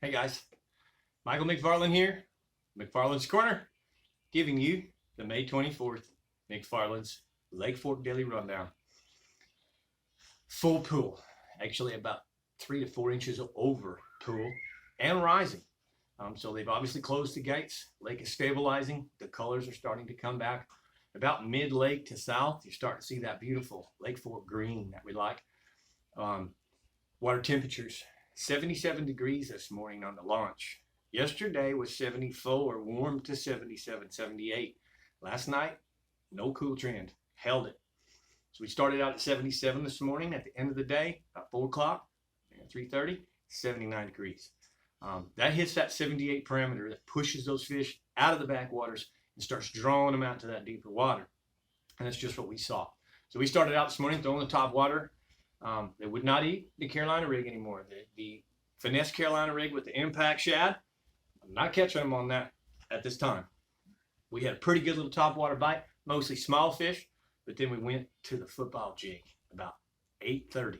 Hey guys, Michael McFarland here, McFarland's Corner, giving you the May 24th McFarland's Lake Fork Daily Rundown. Full pool, actually about 3 to 4 inches over pool and rising. So they've obviously closed the gates. Lake is stabilizing. The colors are starting to come back. About mid-lake to south, you start to see that beautiful Lake Fork green that we like. Water temperatures. 77 degrees this morning on the launch. Yesterday was 74, warm to 77, 78. Last night, no cool trend, held it. So we started out at 77 this morning. At the end of the day, about 4 o'clock, 3:30, 79 degrees. That hits that 78 parameter that pushes those fish out of the backwaters and starts drawing them out to that deeper water. And that's just what we saw. So we started out this morning throwing the top water. They would not eat the Carolina rig anymore. The finesse Carolina rig with the impact shad, I'm not catching them on that at this time. We had a pretty good little top water bite, mostly small fish, but then we went to the football jig about 8:30,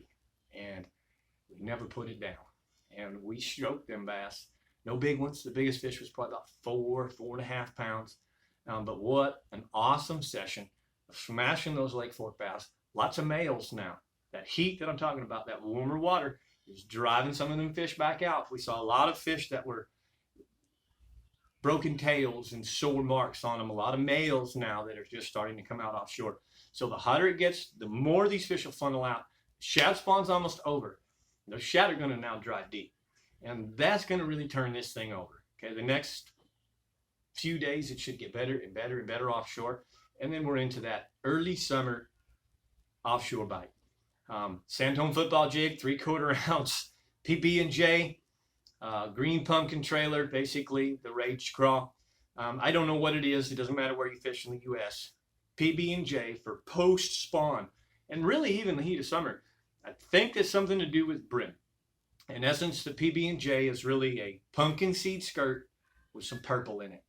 and we never put it down. And we stroked them bass. No big ones. The biggest fish was probably about 4.5 pounds. But what an awesome session of smashing those Lake Fork bass. Lots of males now. That heat that I'm talking about, that warmer water, is driving some of them fish back out. We saw a lot of fish that were broken tails and sore marks on them. A lot of males now that are just starting to come out offshore. So the hotter it gets, the more these fish will funnel out. Shad spawn's almost over. Those shad are going to now drive deep. And that's going to really turn this thing over. Okay, the next few days it should get better and better and better offshore. And then we're into that early summer offshore bite. Sandtone football jig, 3/4 ounce PB&J, green pumpkin trailer, basically the rage craw. I don't know what it is. It doesn't matter where you fish in the U.S. PB&J for post spawn, and really even the heat of summer. I think it's something to do with brim. In essence, the PB&J is really a pumpkin seed skirt with some purple in it,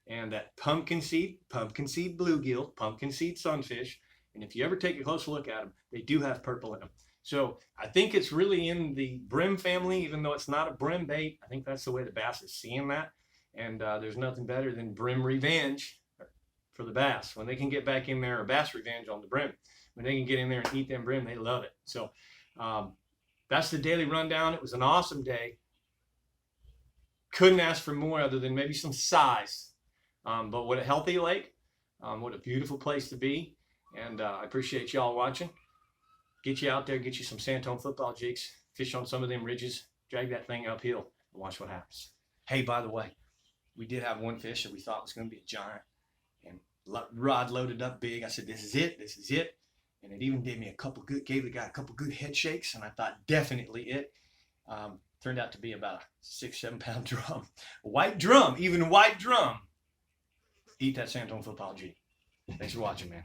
and that pumpkin seed bluegill, pumpkin seed sunfish. And if you ever take a close look at them, they do have purple in them. So I think it's really in the brim family, even though it's not a brim bait. I think that's the way the bass is seeing that. And there's nothing better than brim revenge for the bass. When they can get back in there, or bass revenge on the brim. When they can get in there and eat them brim, they love it. So that's the daily rundown. It was an awesome day. Couldn't ask for more other than maybe some size. But what a healthy lake. What a beautiful place to be. And I appreciate y'all watching. Get you out there, get you some Sandtone football jigs, fish on some of them ridges, drag that thing uphill, and watch what happens. Hey, by the way, we did have one fish that we thought was going to be a giant, and rod loaded up big. I said, this is it, this is it. And it even gave the guy a couple good head shakes, and I thought definitely it. Turned out to be about a 6-7 pound drum. White drum, even a white drum. Eat that Sandtone football jig. Thanks for watching, man.